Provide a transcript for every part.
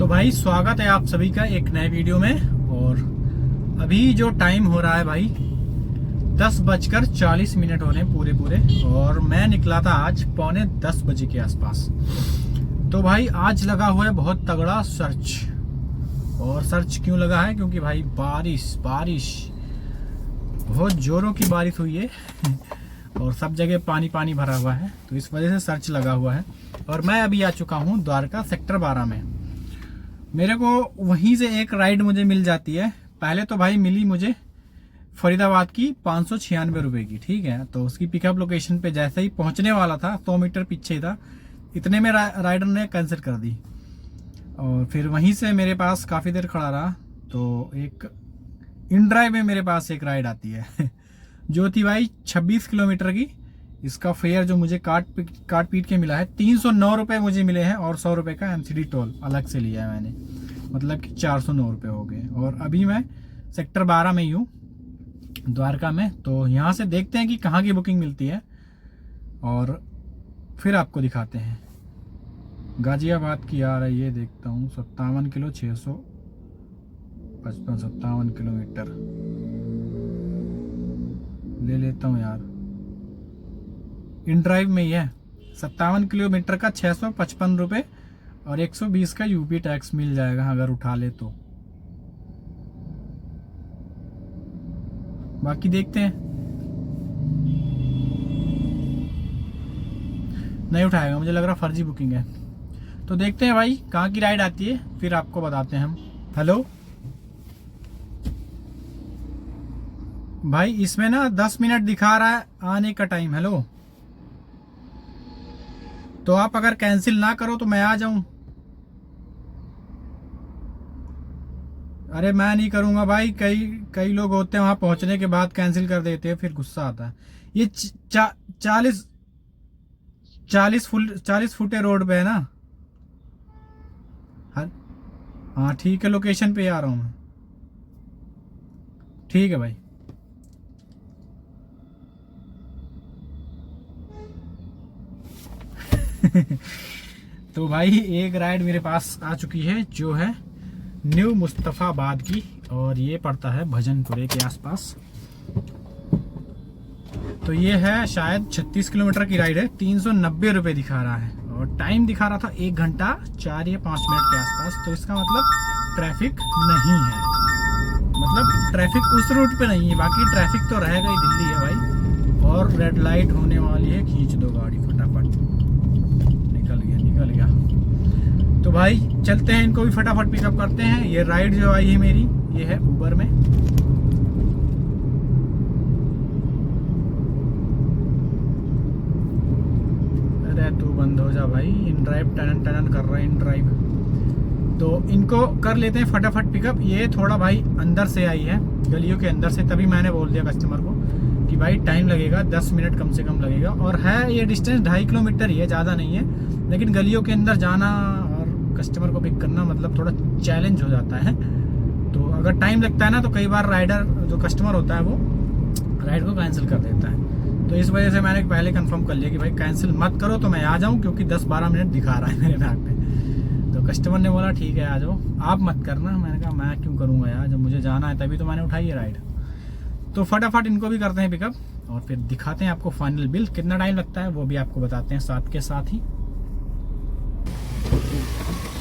भाई स्वागत है आप सभी का एक नए वीडियो में। और अभी जो टाइम हो रहा है भाई 10:40 हो रहे हैं पूरे। और मैं निकला था आज 9:45 के आसपास। तो भाई आज लगा हुआ है बहुत तगड़ा सर्च। और सर्च क्यों लगा है? क्योंकि भाई बारिश बहुत जोरों की बारिश हुई है और सब जगह पानी भरा हुआ है, तो इस वजह से सर्च लगा हुआ है। और मैं अभी आ चुका हूँ द्वारका सेक्टर 12 में। मेरे को वहीं से एक राइड मुझे मिल जाती है। पहले तो भाई मिली मुझे फरीदाबाद की 596 रुपए की, ठीक है। तो उसकी पिकअप लोकेशन पे जैसे ही पहुंचने वाला था 100 मीटर पीछे ही था, इतने में राइडर ने कैंसिल कर दी। और फिर वहीं से मेरे पास काफ़ी देर खड़ा रहा, तो एक इन ड्राइव में मेरे पास एक राइड आती है जो थी भाई 26 किलोमीटर की। इसका फेयर जो मुझे काट पीट के मिला है 309 रुपये मुझे मिले हैं, और 100 रुपये का एमसीडी टोल अलग से लिया है मैंने, मतलब कि 409 रुपये हो गए। और अभी मैं सेक्टर 12 में ही हूँ द्वारका में। तो यहाँ से देखते हैं कि कहाँ की बुकिंग मिलती है और फिर आपको दिखाते हैं। गाजियाबाद की आ रही है, देखता हूँ 57 किलो 57 किलोमीटर ले लेता हूँ यार। इन ड्राइव में ही है 57 किलोमीटर का 655 रुपये और 120 का यूपी टैक्स मिल जाएगा अगर उठा ले तो। बाकी देखते हैं, नहीं उठाएगा, मुझे लग रहा फर्जी बुकिंग है। तो देखते हैं भाई कहाँ की राइड आती है, फिर आपको बताते हैं हम। हेलो भाई, इसमें ना 10 मिनट दिखा रहा है आने का टाइम। हेलो, तो आप अगर कैंसिल ना करो तो मैं आ जाऊं। अरे मैं नहीं करूंगा भाई, कई लोग होते हैं वहां पहुंचने के बाद कैंसिल कर देते हैं, फिर गुस्सा आता है। ये 40 फुटे रोड पे है ना। हाँ ठीक है, लोकेशन पे आ रहा हूं मैं। ठीक है भाई। तो भाई एक राइड मेरे पास आ चुकी है जो है न्यू मुस्तफाबाद की, और ये पड़ता है भजनपुरे के आसपास। तो ये है शायद 36 किलोमीटर की राइड है। 390 रुपये दिखा रहा है और टाइम दिखा रहा था 1 घंटा 4 या 5 मिनट के आसपास। तो इसका मतलब ट्रैफिक नहीं है, मतलब ट्रैफिक उस रूट पे नहीं है। बाकी ट्रैफिक तो रहेगा ही, दिल्ली है भाई। और रेड लाइट होने वाली है, खींच दो गाड़ी फटाफट। निकल गया। तो भाई चलते हैं, इनको भी फटाफट पिकअप करते हैं। ये राइड जो आई है मेरी, ये है उबर में। अरे तू बंद हो जा भाई, इन ड्राइव टनन कर रहा है इन ड्राइव। तो इनको कर लेते हैं फटाफट पिकअप। ये थोड़ा भाई अंदर से आई है, गलियों के अंदर से, तभी मैंने बोल दिया कस्टमर को कि भाई टाइम लगेगा, 10 मिनट कम से कम लगेगा। और है ये डिस्टेंस 2.5 किलोमीटर ही है, ज़्यादा नहीं है। लेकिन गलियों के अंदर जाना और कस्टमर को पिक करना मतलब थोड़ा चैलेंज हो जाता है। तो अगर टाइम लगता है ना, तो कई बार राइडर जो कस्टमर होता है वो राइड को कैंसिल कर देता है। तो इस वजह से मैंने पहले कंफर्म कर लिया कि भाई कैंसिल मत करो तो मैं आ जाऊँ, क्योंकि 10-12 मिनट दिखा रहा है मेरे मैप पे। तो कस्टमर ने बोला ठीक है आ जाओ, आप मत करना। मैंने कहा मैं क्यों करूँगा यार, जब मुझे जाना है तभी तो मैंने उठाई है राइड। तो फटाफट इनको भी करते हैं पिकअप और फिर दिखाते हैं आपको फाइनल बिल। कितना टाइम लगता है वो भी आपको बताते हैं साथ के साथ ही।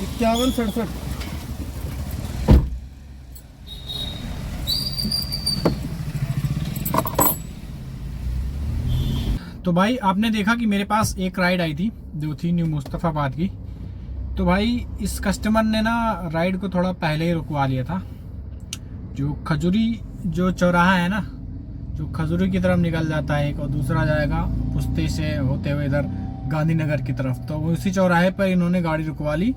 5167। तो भाई आपने देखा कि मेरे पास एक राइड आई थी जो थी न्यू मुस्तफाबाद की। तो भाई इस कस्टमर ने ना राइड को थोड़ा पहले ही रुकवा लिया था। जो खजूरी जो चौराहा है ना, जो खजूरी की तरफ निकल जाता है एक, और दूसरा जाएगा पुस्ते से होते हुए इधर गांधीनगर की तरफ। तो उसी चौराहे पर इन्होंने गाड़ी रुकवा ली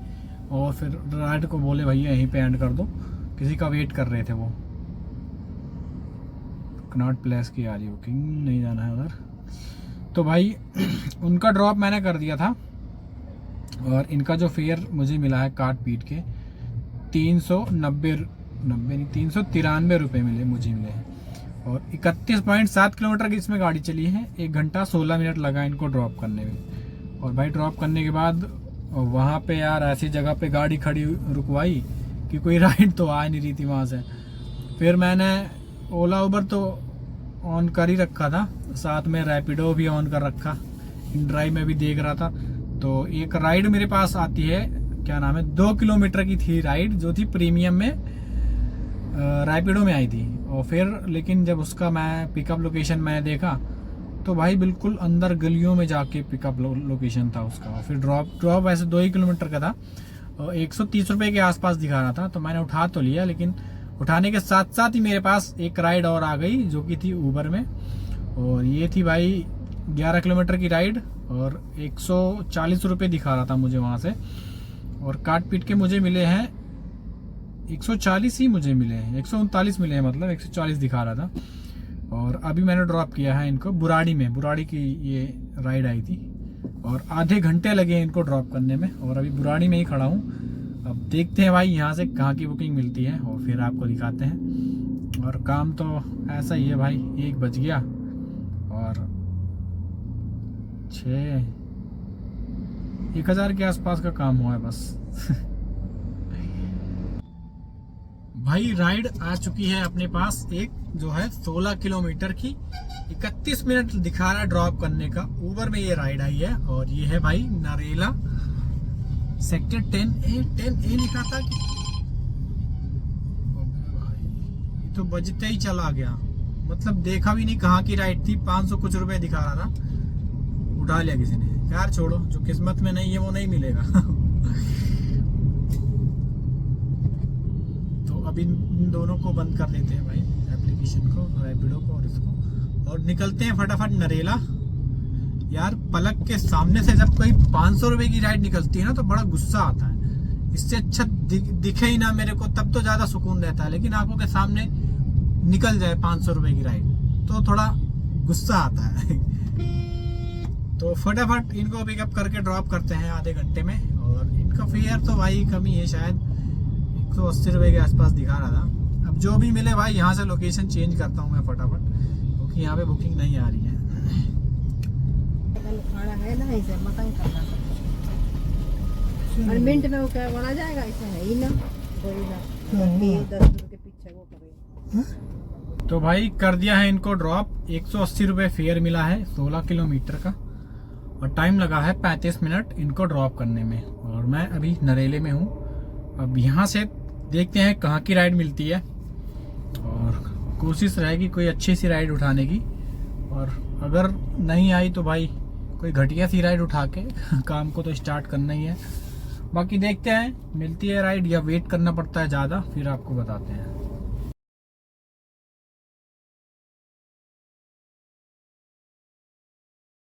और फिर राइड को बोले भैया यहीं पे एंड कर दो, किसी का वेट कर रहे थे वो। कनॉट प्लेस की आ रही बुकिंग, नहीं जाना है उधर। तो भाई उनका ड्रॉप मैंने कर दिया था और इनका जो फेयर मुझे मिला है काट पीट के 393 रुपये मुझे मिले हैं। और 31.7 किलोमीटर की इसमें गाड़ी चली है। 1 घंटा 16 मिनट लगा इनको ड्रॉप करने में। और भाई ड्रॉप करने के बाद और वहाँ पे यार ऐसी जगह पे गाड़ी खड़ी रुकवाई कि कोई राइड तो आ नहीं रही थी वहाँ से। फिर मैंने ओला उबर तो ऑन कर ही रखा था, साथ में रैपिडो भी ऑन कर रखा, इन ड्राइव में भी देख रहा था। तो एक राइड मेरे पास आती है, क्या नाम है, 2 किलोमीटर की थी राइड, जो थी प्रीमियम में, रैपिडो में आई थी। और फिर लेकिन जब उसका मैं पिकअप लोकेशन मैंने देखा तो भाई बिल्कुल अंदर गलियों में जाके पिकअप लोकेशन था उसका। और फिर ड्रॉप वैसे 2 ही किलोमीटर का था और 130 रुपये के आसपास दिखा रहा था। तो मैंने उठा तो लिया, लेकिन उठाने के साथ साथ ही मेरे पास एक राइड और आ गई जो कि थी ऊबर में। और ये थी भाई 11 किलोमीटर की राइड और 140 रुपये दिखा रहा था मुझे वहाँ से। और काट पीट के मुझे मिले हैं 140 ही मुझे मिले हैं, 139 मिले हैं, मतलब 140 दिखा रहा था। और अभी मैंने ड्रॉप किया है इनको बुराड़ी में, बुराड़ी की ये राइड आई थी और आधे घंटे लगे इनको ड्रॉप करने में। और अभी बुराड़ी में ही खड़ा हूँ। अब देखते हैं भाई यहाँ से कहाँ की बुकिंग मिलती है और फिर आपको दिखाते हैं। और काम तो ऐसा ही है भाई, 1 बज गया और 1000 के आसपास का काम हुआ है बस। भाई राइड आ चुकी है अपने पास एक, जो है 16 किलोमीटर की, 31 मिनट दिखा रहा है ड्रॉप करने का। ऊबर में ये राइड आई है और ये है भाई नरेला सेक्टर 10A लिखा था कि भाई ये तो बजते ही चला गया, मतलब देखा भी नहीं कहाँ की राइड थी। 500 कुछ रुपए दिखा रहा था, उठा लिया किसी ने। यार छोड़ो, जो किस्मत में नहीं है वो नहीं मिलेगा। अब इन दोनों को बंद कर देते हैं भाई, एप्लीकेशन को, रैपिडो को और इसको, और निकलते हैं फटाफट नरेला। यार पलक के सामने से जब कोई 500 रुपए की राइड निकलती है ना तो बड़ा गुस्सा आता है। इससे अच्छा दिखे ही ना मेरे को, तब तो ज्यादा सुकून रहता है। लेकिन आंखों के सामने निकल जाए 500 रुपए की राइड तो थोड़ा गुस्सा आता है। तो फटाफट इनको पिकअप करके ड्रॉप करते हैं आधे घंटे में। और इनका फेयर तो भाई कमी है, शायद 180 रुपए के आसपास दिखा रहा था। अब जो भी मिले भाई, यहाँ से लोकेशन चेंज करता हूँ मैं फटाफट, क्योंकि यहाँ पे बुकिंग नहीं आ रही है। खाना है ना, इसे मतंग करना और मिनट में वो क्या बना जाएगा, इसे है ही ना, कोई ना 10 रुपए के पीछे वो करेगा। तो भाई कर दिया है इनको ड्रॉप, 180 रुपये फेयर मिला है 16 किलोमीटर का और टाइम लगा है 35 मिनट इनको ड्रॉप करने में। और मैं अभी नरेले में हूँ। अब यहाँ से देखते हैं कहाँ की राइड मिलती है और कोशिश रहेगी कोई अच्छी सी राइड उठाने की। और अगर नहीं आई तो भाई कोई घटिया सी राइड उठा के काम को तो स्टार्ट करना ही है। बाकी देखते हैं मिलती है राइड या वेट करना पड़ता है ज़्यादा, फिर आपको बताते हैं।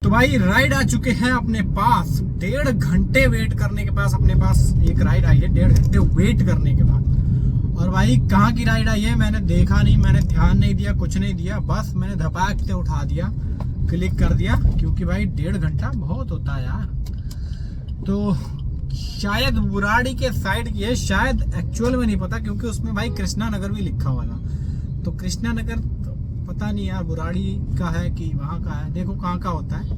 तो भाई राइड आ चुके हैं अपने पास, 1.5 घंटे वेट करने के पास अपने पास एक राइड आई है, 1.5 घंटे वेट करने के बाद। और भाई कहाँ की राइड आई है मैंने देखा नहीं, मैंने ध्यान नहीं दिया, कुछ नहीं दिया, बस मैंने धपाक से उठा दिया, क्लिक कर दिया, क्योंकि भाई 1.5 घंटा बहुत होता है यार। तो शायद बुराड़ी के साइड की है, शायद एक्चुअल में नहीं पता, क्योंकि उसमें भाई कृष्णा नगर भी लिखा हुआ था। तो कृष्णा नगर पता नहीं यार बुराड़ी का है कि वहाँ का है, देखो कहाँ का होता है।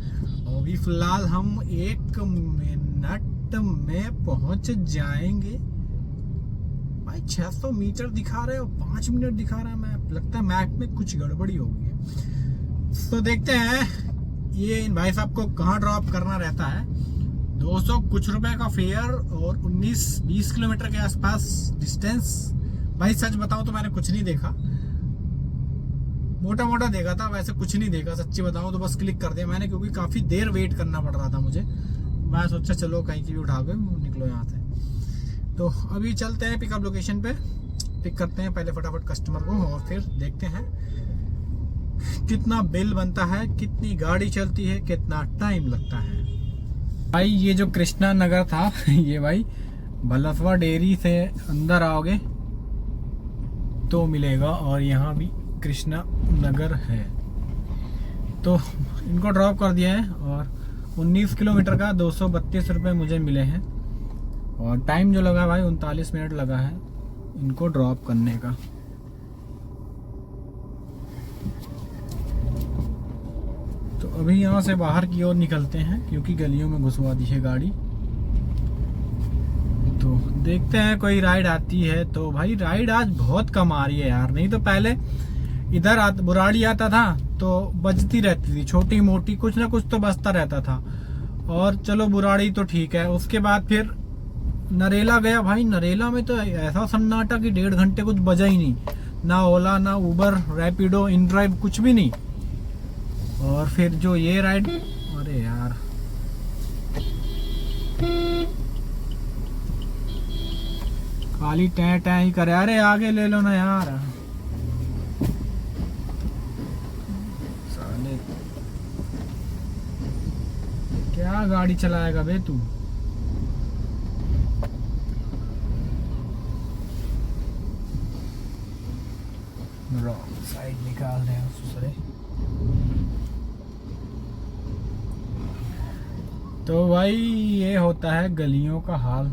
और अभी फिलहाल हम 1 मिनट में पहुंच जाएंगे। भाई 600 मीटर दिखा रहे हो, 5 मिनट दिखा रहा है, मैं लगता है मैप में कुछ गड़बड़ी हो गई है। तो देखते हैं ये इन भाई साहब को कहाँ ड्रॉप करना रहता है। 200 कुछ रुपए का फेयर और 19-20 किलोमीटर के आसपास डिस्टेंस। भाई सच बताऊं तो मैंने कुछ नहीं देखा, मोटा मोटा देखा था, वैसे कुछ नहीं देखा सच्ची बताऊं तो, बस क्लिक कर दिया मैंने, क्योंकि काफी देर वेट करना पड़ रहा था मुझे। मैं सोचा चलो कहीं की भी उठा के निकलो यहाँ से। तो अभी चलते हैं पिकअप लोकेशन पे, पिक करते हैं पहले फटाफट कस्टमर को और फिर देखते हैं कितना बिल बनता है, कितनी गाड़ी चलती है, कितना टाइम लगता है। भाई ये जो कृष्णा नगर था ये भाई भलसवा डेयरी से अंदर आओगे तो मिलेगा, और यहाँ भी कृष्णा नगर है। तो इनको ड्रॉप कर दिया है और 19 किलोमीटर का 232 रुपये मुझे मिले हैं। और टाइम जो लगा भाई 39 मिनट लगा है इनको ड्रॉप करने का। तो अभी यहाँ से बाहर की ओर निकलते हैं, क्योंकि गलियों में घुसवा दी है गाड़ी। देखते हैं कोई राइड आती है तो। भाई राइड आज बहुत कम आ रही है यार, नहीं तो पहले इधर बुराड़ी आता था तो बजती रहती थी, छोटी मोटी कुछ ना कुछ तो बजता रहता था। और चलो बुराड़ी तो ठीक है, उसके बाद फिर नरेला गया। भाई नरेला में तो ऐसा सन्नाटा कि 1.5 घंटे कुछ बजा ही नहीं, ना ओला ना उबर रैपिडो इन ड्राइव कुछ भी नहीं। और फिर जो ये राइड, अरे यार खाली टैं टैं ही करे। अरे आगे ले लो ना यार, साले क्या गाड़ी चलाएगा बे तू। रॉन्ग साइड निकाल रहे हैं दूसरे। तो भाई ये होता है गलियों का हाल।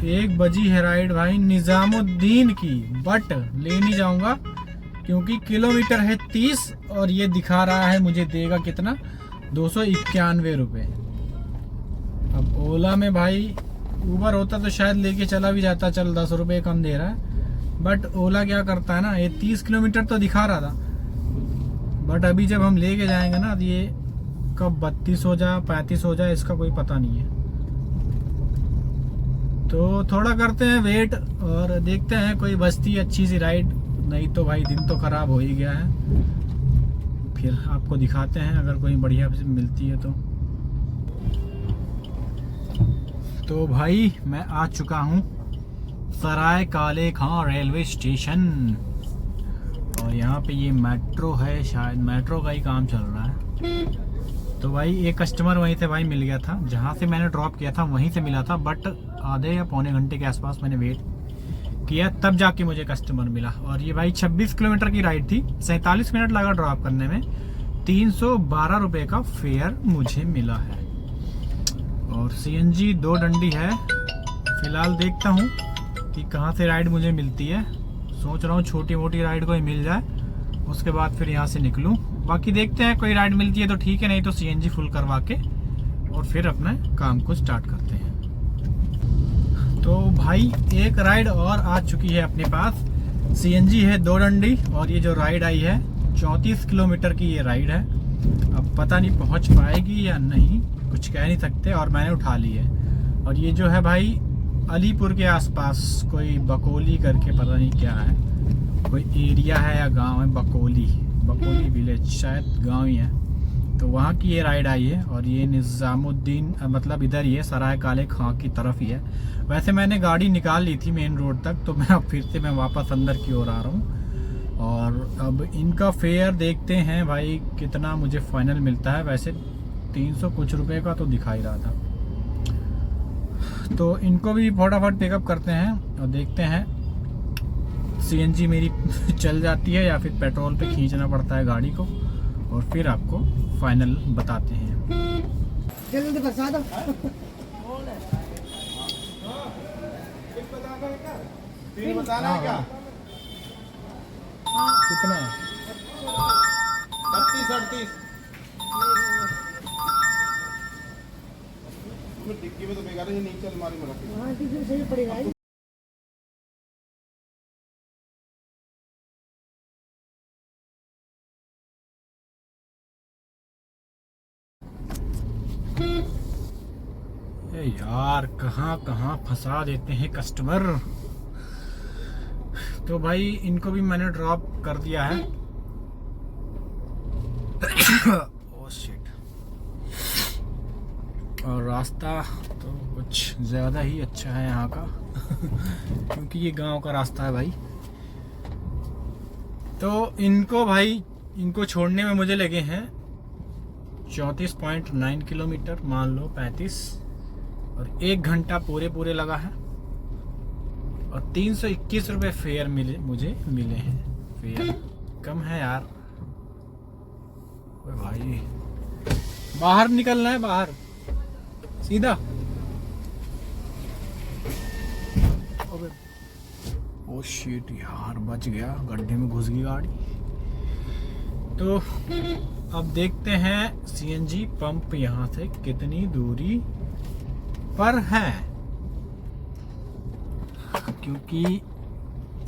1 बजी है राइड भाई निजामुद्दीन की, बट ले नहीं जाऊंगा क्योंकि किलोमीटर है 30 और ये दिखा रहा है मुझे देगा कितना, 291 रुपये। अब ओला में भाई उबर होता तो शायद लेके चला भी जाता, चल 10 रुपये कम दे रहा है। बट ओला क्या करता है ना, ये 30 किलोमीटर तो दिखा रहा था, बट अभी जब हम लेके जाएंगे ना तो ये कब 32 हो जाए 35 हो जाए इसका कोई पता नहीं है। तो थोड़ा करते हैं वेट और देखते हैं कोई बचती अच्छी सी राइड, नहीं तो भाई दिन तो खराब हो ही गया है। फिर आपको दिखाते हैं अगर कोई बढ़िया मिलती है तो भाई मैं आ चुका हूँ सराय काले खां रेलवे स्टेशन। और यहाँ पे ये मेट्रो है, शायद मेट्रो का ही काम चल रहा है। तो भाई एक कस्टमर वहीं से भाई मिल गया था, जहाँ से मैंने ड्रॉप किया था वहीं से मिला था, बट आधे या पौने घंटे के आसपास मैंने वेट किया तब जाके मुझे कस्टमर मिला। और ये भाई 26 किलोमीटर की राइड थी, 47 मिनट लगा ड्रॉप करने में, 312 रुपये का फेयर मुझे मिला है। और CNG 2 डंडी है। फिलहाल देखता हूँ कि कहाँ से राइड मुझे मिलती है, सोच रहा हूँ छोटी मोटी राइड कोई मिल जाए उसके बाद फिर यहाँ से निकलूँ। बाकी देखते हैं कोई राइड मिलती है तो ठीक है, नहीं तो CNG फुल करवा के और फिर अपने काम को स्टार्ट करते हैं। तो भाई एक राइड और आ चुकी है अपने पास, CNG है 2 डंडी। और ये जो राइड आई है 34 किलोमीटर की ये राइड है। अब पता नहीं पहुँच पाएगी या नहीं, कुछ कह नहीं सकते। और मैंने उठा ली है। और ये जो है भाई अलीपुर के आसपास कोई बकोली करके पता नहीं क्या है, कोई एरिया है या गांव है, बकोली विलेज शायद गांव ही है। तो वहाँ की ये राइड आई है। और ये निजामुद्दीन मतलब इधर ही है, सराय काले खां की तरफ ही है। वैसे मैंने गाड़ी निकाल ली थी मेन रोड तक, तो मैं अब फिर से मैं वापस अंदर की ओर आ रहा हूँ। और अब इनका फेयर देखते हैं भाई कितना मुझे फाइनल मिलता है। वैसे 300 कुछ रुपए का तो दिखा ही रहा था, तो इनको भी फटाफट पिकअप करते हैं और देखते हैं CNG मेरी चल जाती है या फिर पेट्रोल पे खींचना पड़ता है गाड़ी को, और फिर आपको फाइनल बताते हैं। जल्दी बरसा दो। बताना है क्या? कितना? 38-38 डिक्की में तो बेकार है, नीचे अलमारी में रखी। हाँ ठीक है, सही पड़ेगा। यार कहाँ कहाँ फंसा देते हैं कस्टमर। तो भाई इनको भी मैंने ड्रॉप कर दिया है। Oh shit. और रास्ता तो कुछ ज़्यादा ही अच्छा है यहाँ का क्योंकि ये गांव का रास्ता है भाई। तो इनको छोड़ने में मुझे लगे हैं 34.9 किलोमीटर, मान लो 35, और 1 घंटा पूरे लगा है। और 321 रुपये फेयर मुझे मिले हैं। फेयर कम है यार। ओए भाई बाहर निकलना है, बाहर सीधा। ओ शिट यार, बच गया, गड्ढे में घुस गई गाड़ी। तो अब देखते हैं सीएनजी पंप यहाँ से कितनी दूरी पर है, क्योंकि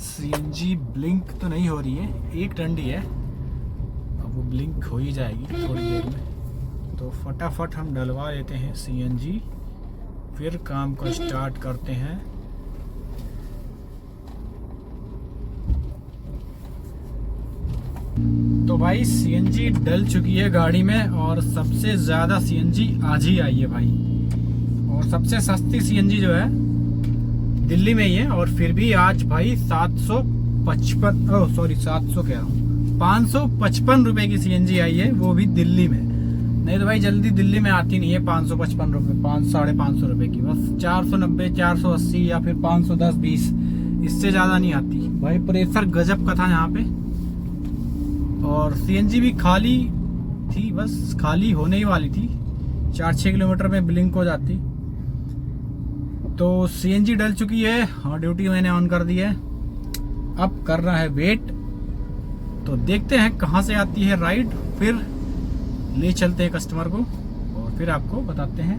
सीएनजी ब्लिंक तो नहीं हो रही है, एक डंडी है, अब वो ब्लिंक हो ही जाएगी थोड़ी देर में। तो फटाफट हम डलवा लेते हैं सीएनजी, फिर काम को स्टार्ट करते हैं। तो भाई सीएनजी डल चुकी है गाड़ी में, और सबसे ज़्यादा सीएनजी आज ही आई है भाई, और सबसे सस्ती सीएनजी जो है दिल्ली में ही है। और फिर भी आज भाई 555 रुपए की सीएनजी आई है, वो भी दिल्ली में। नहीं तो भाई जल्दी दिल्ली में आती नहीं है 555 रुपए, 500-550 रुपए की, बस 490, 480 या फिर 510, 20, इससे ज़्यादा नहीं आती भाई। प्रेशर गजब का था यहाँ पे, और सीएनजी भी खाली थी, बस खाली होने ही वाली थी, 4-6 किलोमीटर में ब्लिंक हो जाती। तो सीएनजी डल चुकी है और ड्यूटी मैंने ऑन कर दी है, अब कर रहा है वेट। तो देखते हैं कहाँ से आती है राइड, फिर ले चलते हैं कस्टमर को और फिर आपको बताते हैं।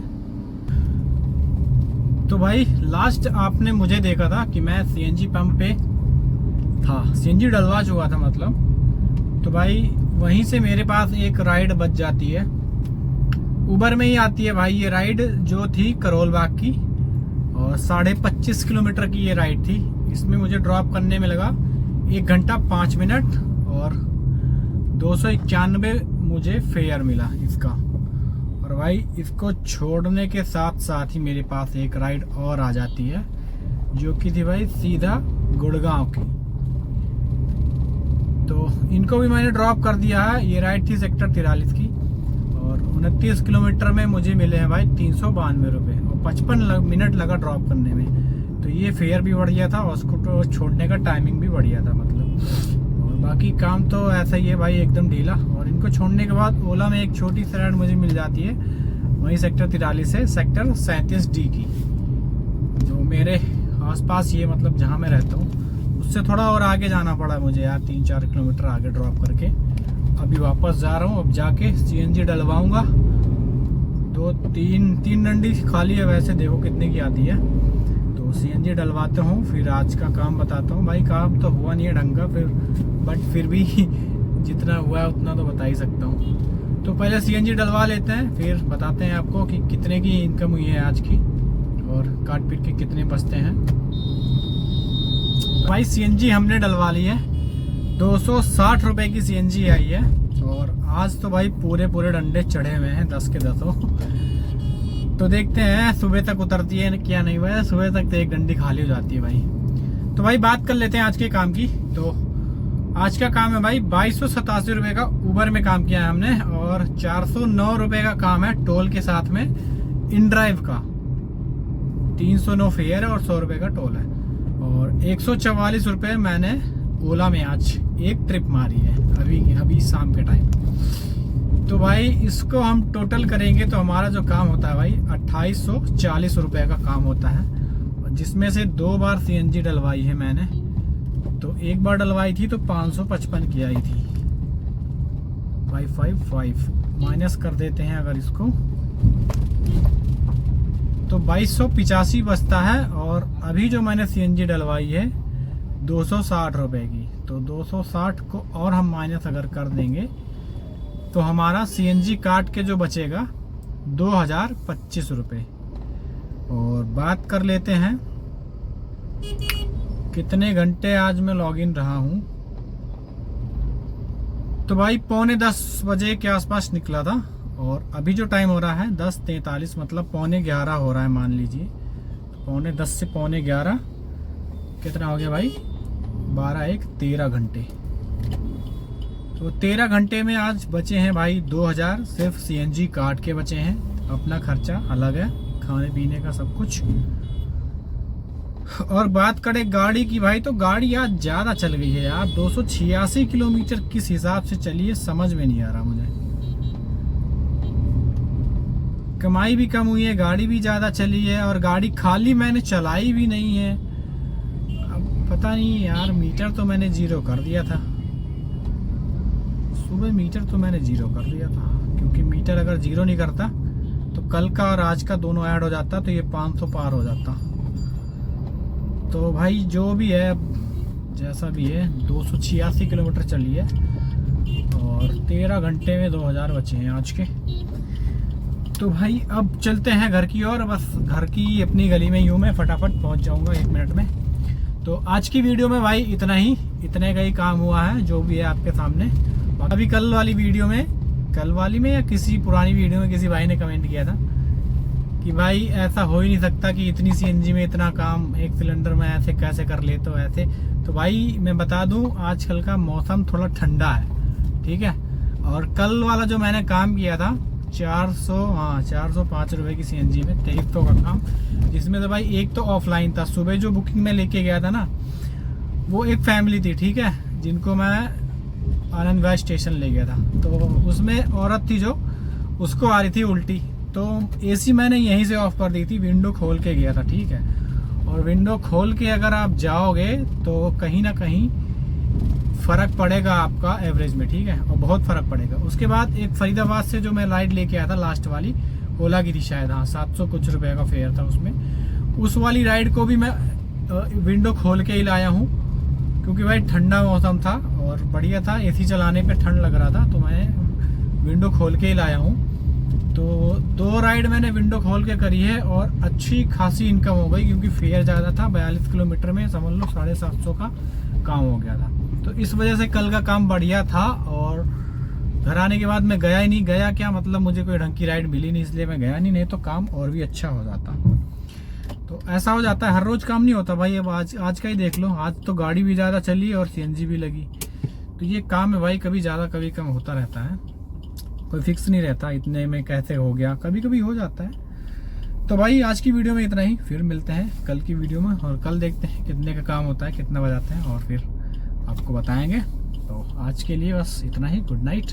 तो भाई लास्ट आपने मुझे देखा था कि मैं सीएनजी पंप पे था, सीएनजी डलवा चुका था मतलब। तो भाई वहीं से मेरे पास एक राइड बच जाती है, उबर में ही आती है भाई ये राइड, जो थी करोल बाग की, और 25.5 किलोमीटर की ये राइड थी। इसमें मुझे ड्रॉप करने में लगा 1 घंटा 5 मिनट और 291 मुझे फेयर मिला इसका। और भाई इसको छोड़ने के साथ साथ ही मेरे पास एक राइड और आ जाती है, जो कि थी भाई सीधा गुड़गांव की। तो इनको भी मैंने ड्रॉप कर दिया है। ये राइड थी सेक्टर 43 की, और 29 किलोमीटर में मुझे मिले हैं भाई 392 रुपये, और 55 मिनट लगा ड्रॉप करने में। तो ये फेयर भी बढ़िया था और उसको छोड़ने का टाइमिंग भी बढ़िया था मतलब। और बाकी काम तो ऐसा ही है भाई, एकदम ढीला। और इनको छोड़ने के बाद ओला में एक छोटी सी राइड मुझे मिल जाती है, वहीं सेक्टर 43 से सेक्टर 37D की, जो मेरे आसपास ये मतलब जहाँ मैं रहता हूँ उससे थोड़ा और आगे जाना पड़ा मुझे यार, 3-4 किलोमीटर आगे ड्रॉप करके। अभी वापस जा रहा हूँ, अब जाके सीएनजी डलवाऊंगा। 2-3 डंडी खाली है वैसे, देखो कितने की आती है। तो सीएनजी डलवाते हूँ, फिर आज का काम बताता हूँ। भाई काम तो हुआ नहीं है ढंग का फिर, बट फिर भी जितना हुआ है उतना तो बता ही सकता हूँ। तो पहले सीएनजी डलवा लेते हैं, फिर बताते हैं आपको कि कितने की इनकम हुई है आज की, और काट पीट के कितने बचते हैं। भाई सीएनजी हमने डलवा ली है, 260 रुपए की सीएनजी आई है। और आज तो भाई पूरे डंडे चढ़े हुए हैं 10 के 10। तो देखते हैं सुबह तक उतरती है क्या नहीं हुआ है। सुबह तक तो एक डंडी खाली हो जाती है भाई। तो भाई बात कर लेते हैं आज के काम की। तो आज का काम है भाई 2287 रुपए का उबर में काम किया है हमने, और 409 रुपए का काम है टोल के साथ में इन ड्राइव का। 309 फेयर है और 100 रुपए का टोल है, और 144 रुपए मैंने ओला में आज एक ट्रिप मारी है अभी शाम के टाइम। तो भाई इसको हम टोटल करेंगे तो हमारा जो काम होता है भाई 2840 रुपए का काम होता है, और जिसमें से 2 बार सीएनजी डलवाई है मैंने। तो एक बार डलवाई थी तो 555 की आई थी। 555 माइनस कर देते हैं अगर इसको, तो 2285 बचता है। और अभी जो मैंने सीएनजी डलवाई है 260 रुपए की, तो 260 को और हम माइनस अगर कर देंगे तो हमारा सीएनजी काट के जो बचेगा 2025 रुपए। और बात कर लेते हैं कितने घंटे आज मैं लॉगिन रहा हूं। तो भाई 9:45 बजे के आसपास निकला था, और अभी जो टाइम हो रहा है 10:43, मतलब 11:45 हो रहा है मान लीजिए। 9:10 से 11:45 कितना हो गया भाई, 13 घंटे। तो 13 घंटे में आज बचे हैं भाई 2000, सिर्फ सीएनजी काट के बचे हैं। अपना खर्चा अलग है, खाने पीने का सब कुछ। और बात करें गाड़ी की भाई, तो गाड़ी आज ज़्यादा चल गई है यार। 286 किलोमीटर किस हिसाब से चली है समझ में नहीं आ रहा मुझे। कमाई भी कम हुई है, गाड़ी भी ज़्यादा चली है, और गाड़ी खाली मैंने चलाई भी नहीं है। अब पता नहीं यार, मीटर तो मैंने 0 कर दिया था। सुबह मीटर तो मैंने जीरो कर दिया था, क्योंकि मीटर अगर जीरो नहीं करता तो कल का और आज का दोनों ऐड हो जाता तो ये 500 पार हो जाता। तो भाई जो भी है, जैसा भी है, 286 किलोमीटर चली है और 13 घंटे में 2000 बचे हैं आज के। तो भाई अब चलते हैं घर की ओर। बस घर की अपनी गली में यूँ मैं फटाफट पहुंच जाऊंगा 1 मिनट में। तो आज की वीडियो में भाई इतने का ही काम हुआ है, जो भी है आपके सामने। अभी कल वाली में या किसी पुरानी वीडियो में किसी भाई ने कमेंट किया था कि भाई ऐसा हो ही नहीं सकता कि इतनी सीएनजी में इतना काम एक सिलेंडर में ऐसे कैसे कर ले, तो ऐसे। तो भाई मैं बता दूं, आजकल का मौसम थोड़ा ठंडा है, ठीक है। और कल वाला जो मैंने काम किया था 405 रुपए की सीएनजी में 2300 का काम, जिसमें तो भाई एक तो ऑफलाइन था। सुबह जो बुकिंग में लेके गया था ना, वो एक फैमिली थी, ठीक है, जिनको मैं आनंद विहार स्टेशन ले गया था। तो उसमें औरत थी जो, उसको आ रही थी उल्टी, तो एसी मैंने यहीं से ऑफ कर दी थी, विंडो खोल के गया था, ठीक है। और विंडो खोल के अगर आप जाओगे तो कहीं ना कहीं फ़र्क पड़ेगा आपका एवरेज में, ठीक है, और बहुत फ़र्क पड़ेगा। उसके बाद एक फरीदाबाद से जो मैं राइड लेके आया था लास्ट वाली, ओला की थी शायद, हाँ 700 कुछ रुपए का फेयर था उसमें। उस वाली राइड को भी मैं विंडो खोल के ही लाया हूँ, क्योंकि भाई ठंडा मौसम था और बढ़िया था, एसी चलाने पे ठंड लग रहा था, तो मैं विंडो खोल के ही लाया हूँ। तो 2 राइड मैंने विंडो खोल के करी है और अच्छी खासी इनकम हो गई, क्योंकि फेयर ज़्यादा था। 42 किलोमीटर में समझ लो 750 का काम हो गया था। तो इस वजह से कल का काम बढ़िया था। और घर आने के बाद मैं गया ही नहीं, गया क्या मतलब, मुझे कोई ढंग की राइड मिली नहीं, इसलिए मैं गया नहीं तो काम और भी अच्छा हो जाता। तो ऐसा हो जाता है, हर रोज काम नहीं होता भाई। अब आज का ही देख लो, आज तो गाड़ी भी ज़्यादा चली और सीएनजी भी लगी। तो ये काम है भाई, कभी ज़्यादा कभी कम होता रहता है, कोई फिक्स नहीं रहता इतने में कैसे हो गया, कभी कभी हो जाता है। तो भाई आज की वीडियो में इतना ही, फिर मिलते हैं कल की वीडियो में, और कल देखते हैं कितने का काम होता है, कितना बजाते हैं, और फिर आपको बताएंगे। तो आज के लिए बस इतना ही। Good night.